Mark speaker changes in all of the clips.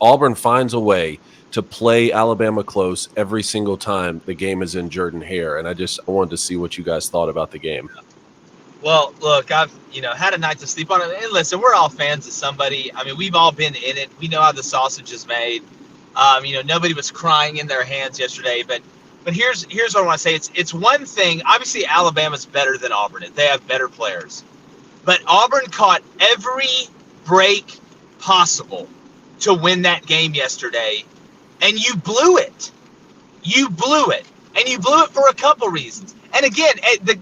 Speaker 1: Auburn finds a way to play Alabama close every single time the game is in Jordan-Hare. And I wanted to see what you guys thought about the game.
Speaker 2: Well, look, I've had a night to sleep on it. And listen, we're all fans of somebody. I mean, we've all been in it. We know how the sausage is made. Nobody was crying in their hands yesterday. But here's what I want to say. It's one thing. Obviously, Alabama's better than Auburn. They have better players. But Auburn caught every break possible to win that game yesterday, and you blew it. You blew it, and you blew it for a couple reasons. And again,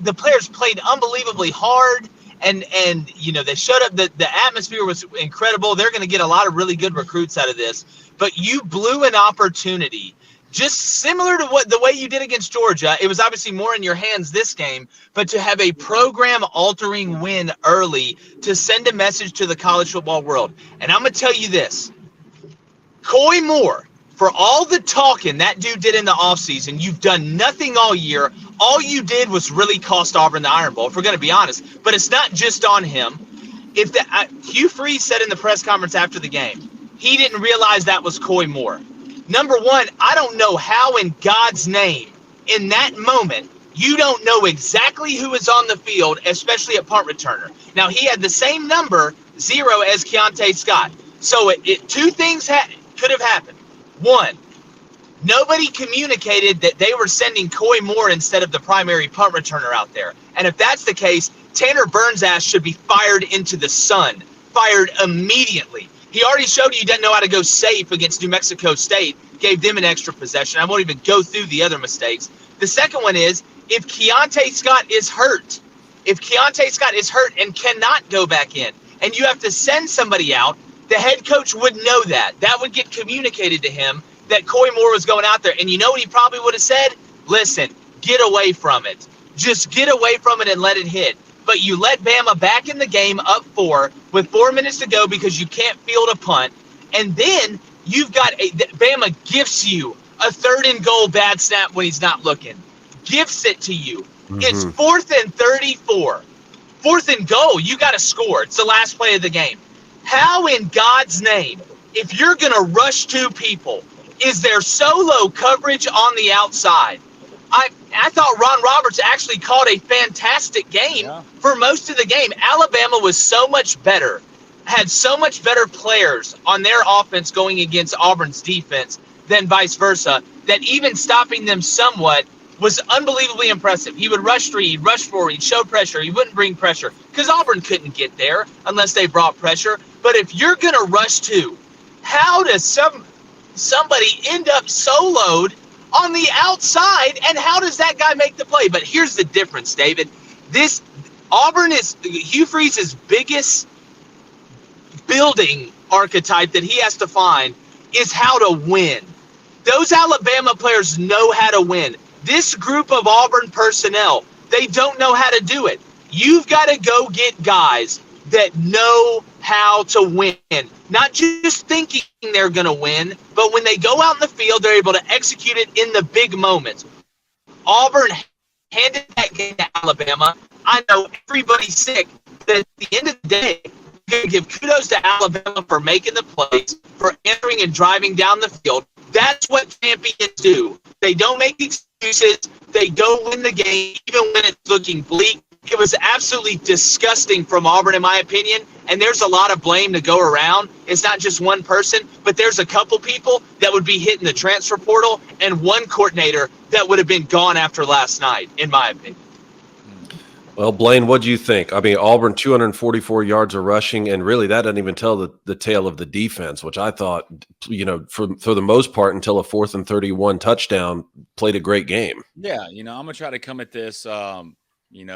Speaker 2: the players played unbelievably hard, and they showed up. The atmosphere was incredible. They're going to get a lot of really good recruits out of this. But you blew an opportunity, just similar to the way you did against Georgia. It was obviously more in your hands this game, but to have a program-altering win early to send a message to the college football world. And I'm going to tell you this. Coy Moore, for all the talking that dude did in the offseason, you've done nothing all year. All you did was really cost Auburn the Iron Bowl, if we're going to be honest. But it's not just on him. Hugh Freeze said in the press conference after the game, he didn't realize that was Coy Moore. Number one, I don't know how in God's name, in that moment, you don't know exactly who is on the field, especially a punt returner. Now, he had the same number, 0, as Keontae Scott. So two things could have happened. One, nobody communicated that they were sending Coy Moore instead of the primary punt returner out there. And if that's the case, Tanner Burns' ass should be fired into the sun, fired immediately. He already showed you doesn't know how to go safe against New Mexico State, gave them an extra possession. I won't even go through the other mistakes. The second one is, if Keontae Scott is hurt and cannot go back in, and you have to send somebody out, the head coach would know that. That would get communicated to him that Coy Moore was going out there. And you know what he probably would have said? Listen, get away from it. Just get away from it and let it hit. But you let Bama back in the game up 4 with 4 minutes to go because you can't field a punt. And then you've got Bama gifts you a 3rd and goal bad snap when he's not looking. Gifts it to you. Mm-hmm. It's 4th and 34. 4th and goal. You got to score. It's the last play of the game. How in God's name, if you're going to rush 2 people, is there solo coverage on the outside? I thought Ron Roberts actually called a fantastic game for most of the game. Alabama was so much better, had so much better players on their offense going against Auburn's defense than vice versa, that even stopping them somewhat was unbelievably impressive. He would rush 3, he'd rush 4, he'd show pressure, he wouldn't bring pressure because Auburn couldn't get there unless they brought pressure. But if you're going to rush 2, how does somebody end up soloed on the outside, and how does that guy make the play? But here's the difference, David. Auburn is Hugh Freeze's biggest building archetype that he has to find is how to win. Those Alabama players know how to win. This group of Auburn personnel, they don't know how to do it. You've got to go get guys that know how to win. Not just thinking they're going to win, but when they go out in the field, they're able to execute it in the big moments. Auburn handed that game to Alabama. I know everybody's sick, but at the end of the day, you're going to give kudos to Alabama for making the plays, for entering and driving down the field. That's what champions do. They don't make excuses. They go win the game, even when it's looking bleak. It was absolutely disgusting from Auburn, in my opinion, and there's a lot of blame to go around. It's not just one person, but there's a couple people that would be hitting the transfer portal and one coordinator that would have been gone after last night, in my opinion.
Speaker 1: Well, Blaine, what do you think? I mean, Auburn 244 yards of rushing, and really that doesn't even tell the tale of the defense, which I thought, for the most part, until a 4th and 31 touchdown, played a great game.
Speaker 3: Yeah, I'm going to try to come at this, trying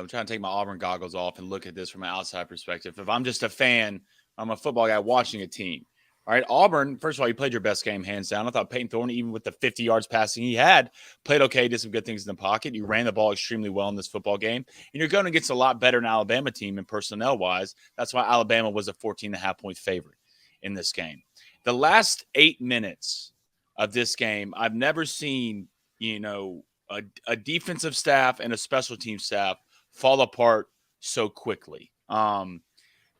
Speaker 3: to take my Auburn goggles off and look at this from an outside perspective. If I'm just a fan, I'm a football guy watching a team. All right, Auburn, first of all, you played your best game, hands down. I thought Peyton Thorne, even with the 50 yards passing he had, played okay, did some good things in the pocket. You ran the ball extremely well in this football game. And you're going against a lot better than Alabama team and personnel-wise. That's why Alabama was a 14.5-point favorite in this game. The last 8 minutes of this game, I've never seen, a defensive staff and a special team staff fall apart so quickly.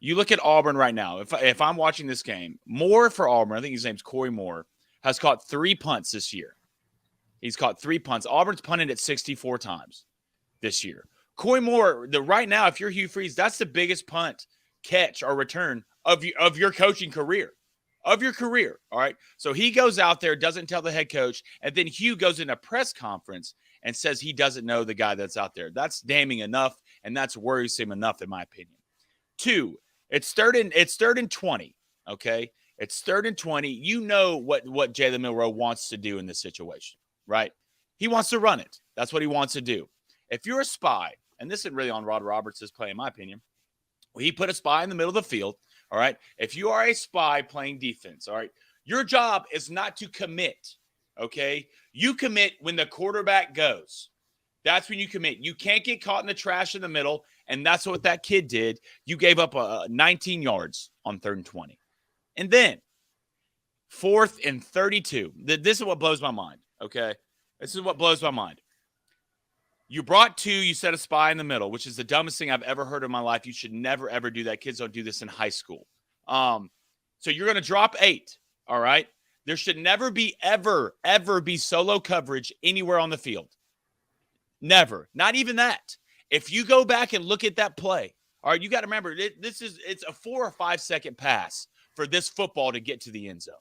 Speaker 3: You look at Auburn right now. If I'm watching this game, Moore for Auburn, I think his name's Corey Moore, has caught 3 punts this year. He's caught 3 punts. Auburn's punted it 64 times this year. Corey Moore, right now, if you're Hugh Freeze, that's the biggest punt, catch, or return of your coaching career. Of your career, all right? So he goes out there, doesn't tell the head coach, and then Hugh goes in a press conference and says he doesn't know the guy that's out there. That's damning enough, and that's worrisome enough, in my opinion. 2, it's third and 20, okay? It's 3rd and 20. You know what Jalen Milroe wants to do in this situation, right? He wants to run it. That's what he wants to do. If you're a spy, and this isn't really on Rod Roberts' play, in my opinion, he put a spy in the middle of the field, all right? If you are a spy playing defense, all right, your job is not to commit, okay? You commit when the quarterback goes. That's when you commit. You can't get caught in the trash in the middle, and that's what that kid did. You gave up 19 yards on 3rd and 20. And then 4th and 32. This is what blows my mind, okay? This is what blows my mind. You brought 2, you set a spy in the middle, which is the dumbest thing I've ever heard in my life. You should never, ever do that. Kids don't do this in high school. So you're going to drop 8, all right? There should never be, ever be solo coverage anywhere on the field. Never. Not even that. If you go back and look at that play, all right, you got to remember, it's a 4 or 5 second pass for this football to get to the end zone,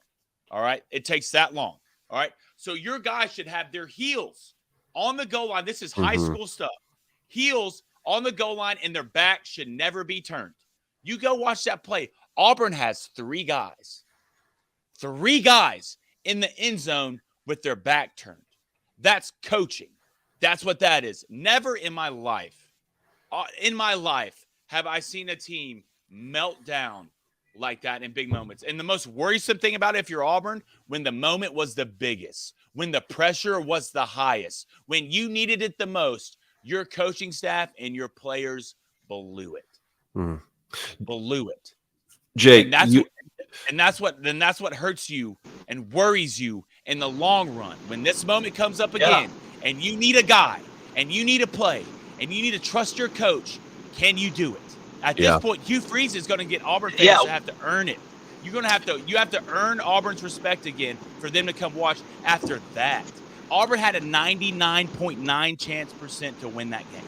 Speaker 3: all right? It takes that long, all right? So your guys should have their heels on the goal line. This is high school stuff. Heels on the goal line, and their back should never be turned. You go watch that play. Auburn has 3 guys. 3 guys in the end zone with their back turned. That's coaching. That's what that is. Never in my life have I seen a team melt down like that in big moments. And the most worrisome thing about it, if you're Auburn, when the moment was the biggest, when the pressure was the highest, when you needed it the most, your coaching staff and your players blew it. Blew it.
Speaker 1: Jake,
Speaker 3: and that's what hurts you and worries you in the long run. When this moment comes up again, and you need a guy, and you need a play, and you need to trust your coach, can you do it? At this point, Hugh Freeze is going to get Auburn fans to have to earn it. You have to earn Auburn's respect again for them to come watch after that. Auburn had a 99.9% chance to win that game.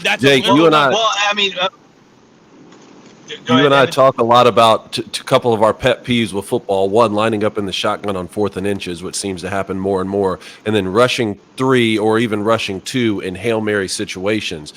Speaker 3: That's
Speaker 1: Jake, you and I.
Speaker 2: Well, I mean,
Speaker 1: you and I talk a lot about a couple of our pet peeves with football. One, lining up in the shotgun on 4th and inches, which seems to happen more and more, and then rushing 3 or even rushing 2 in Hail Mary situations.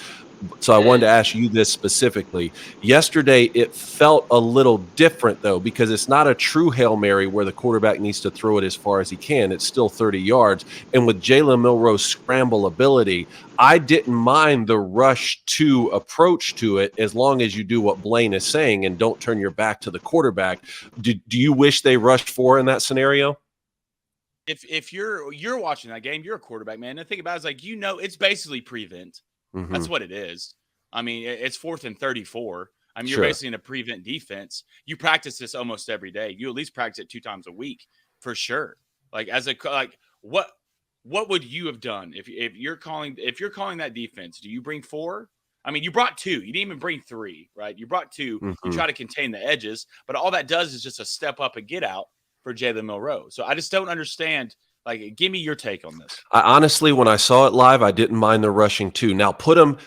Speaker 1: So I wanted to ask you this specifically. Yesterday, it felt a little different, though, because it's not a true Hail Mary where the quarterback needs to throw it as far as he can. It's still 30 yards. And with Jalen Milroe's scramble ability, I didn't mind the rush 2 approach to it as long as you do what Blaine is saying and don't turn your back to the quarterback. Do you wish they rushed 4 in that scenario?
Speaker 3: If you're watching that game, you're a quarterback, man. The thing about it is, it's basically prevent. That's what it is. I mean, it's 4th and 34. I mean, you're basically in a prevent defense. You practice this almost every day. You at least practice it 2 times a week for sure. What would you have done if you're calling that defense? Do you bring 4? I mean, you brought 2. You didn't even bring 3, right? You brought 2. You try to contain the edges, but all that does is just a step up and get out for Jalen Milroe. So I just don't understand. Give me your take on this.
Speaker 1: I honestly, when I saw it live, I didn't mind the rushing 2. Now put him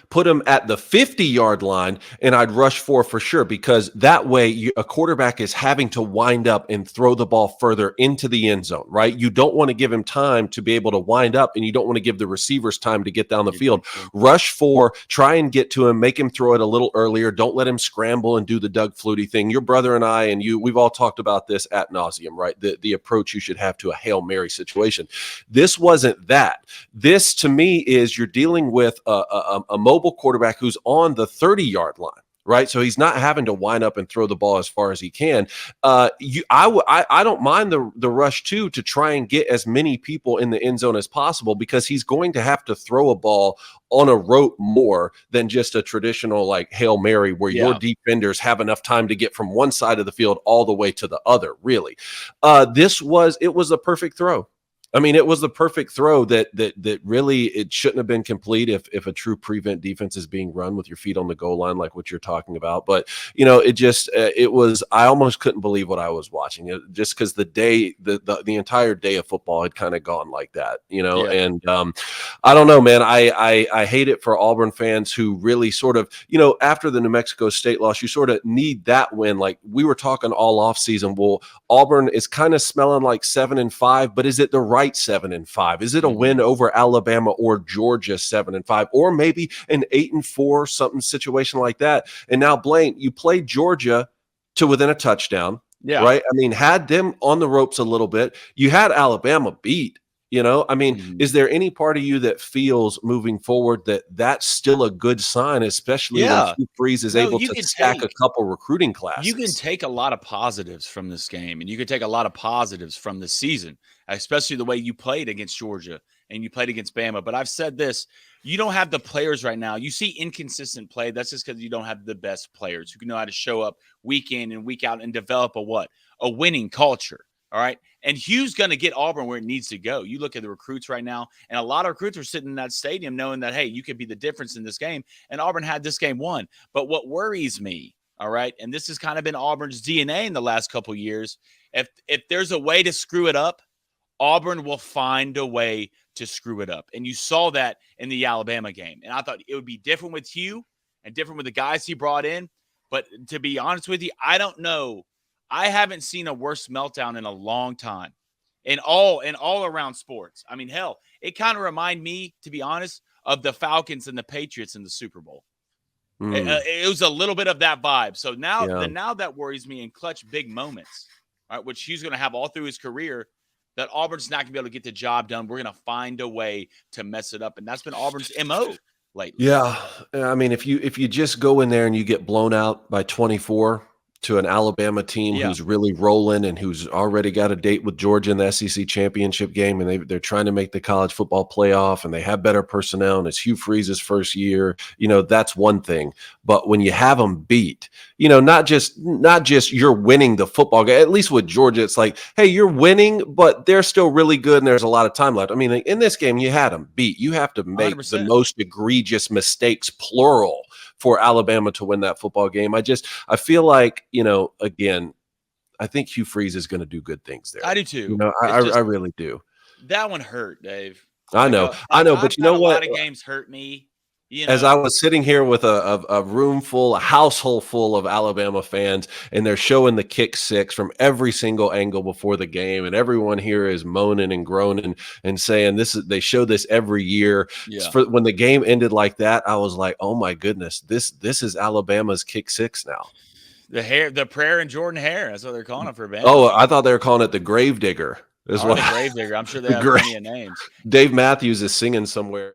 Speaker 1: at the 50-yard line, and I'd rush 4 for sure, because that way a quarterback is having to wind up and throw the ball further into the end zone, right? You don't want to give him time to be able to wind up, and you don't want to give the receivers time to get down the field. Rush 4, try and get to him, make him throw it a little earlier. Don't let him scramble and do the Doug Flutie thing. Your brother and I and you, we've all talked about this ad nauseum, right? The approach you should have to a Hail Mary situation. This wasn't that. This, to me, is you're dealing with a mobile quarterback who's on the 30-yard line, right? So he's not having to wind up and throw the ball as far as he can. I don't mind the rush 2 to try and get as many people in the end zone as possible, because he's going to have to throw a ball on a route more than just a traditional Hail Mary where your defenders have enough time to get from one side of the field all the way to the other, really. It was a perfect throw. I mean, it was the perfect throw that really it shouldn't have been complete if a true prevent defense is being run with your feet on the goal line, like what you're talking about. But it just it was. I almost couldn't believe what I was watching, just because the entire day of football had kind of gone like that,
Speaker 3: Yeah.
Speaker 1: And I don't know, man. I hate it for Auburn fans who really sort of, after the New Mexico State loss, you sort of need that win. Like we were talking all off season. Well, Auburn is kind of smelling like 7-5, but is it the right 7-5? Is it a win over Alabama or Georgia 7-5, or maybe an 8-4 something situation like that? And now, Blaine, you played Georgia to within a touchdown, right? I mean, had them on the ropes a little bit. You had Alabama beat. I mean, is there any part of you that feels moving forward that that's still a good sign, especially when Hugh Freeze is able to stack a couple recruiting classes?
Speaker 3: You can take a lot of positives from this game, and you can take a lot of positives from this season, especially the way you played against Georgia and you played against Bama. But I've said this, you don't have the players right now. You see inconsistent play. That's just because you don't have the best players who can know how to show up week in and week out and develop a winning culture. All right. And Hugh's going to get Auburn where it needs to go. You look at the recruits right now, and a lot of recruits are sitting in that stadium knowing that, hey, you could be the difference in this game. And Auburn had this game won. But what worries me, all right, and this has kind of been Auburn's DNA in the last couple of years, if there's a way to screw it up, Auburn will find a way to screw it up. And you saw that in the Alabama game. And I thought it would be different with Hugh and different with the guys he brought in. But to be honest with you, I don't know. I haven't seen a worse meltdown in a long time in all around sports. I mean, hell, it kind of reminded me, to be honest, of the Falcons and the Patriots in the Super Bowl. It was a little bit of that vibe. So now that worries me in clutch big moments, all right, which he's going to have all through his career, that Auburn's not going to be able to get the job done. We're going to find a way to mess it up. And that's been Auburn's MO lately.
Speaker 1: Yeah. I mean, if you just go in there and you get blown out by 24 to an Alabama team who's really rolling and who's already got a date with Georgia in the SEC championship game, and they're trying to make the college football playoff, and they have better personnel, and it's Hugh Freeze's first year, that's one thing. But when you have them beat, not just you're winning the football game, at least with Georgia, it's like, hey, you're winning, but they're still really good, and there's a lot of time left. I mean, in this game, you had them beat. You have to make 100%. The most egregious mistakes, plural, for Alabama to win that football game. I feel like, again, I think Hugh Freeze is going to do good things there.
Speaker 3: I do too.
Speaker 1: I really do.
Speaker 3: That one hurt, Dave.
Speaker 1: I know, but you know what?
Speaker 3: A lot of games hurt me.
Speaker 1: As I was sitting here with a household full of Alabama fans, and they're showing the kick six from every single angle before the game, and everyone here is moaning and groaning and saying they show this every year. Yeah. When the game ended like that, I was like, oh my goodness, this is Alabama's kick six now.
Speaker 3: The prayer and Jordan Hare, that's what they're calling it for Bama.
Speaker 1: Oh, I thought they were calling it the Grave Digger.
Speaker 3: The Grave Digger. I'm sure they have plenty of names.
Speaker 1: Dave Matthews is singing somewhere.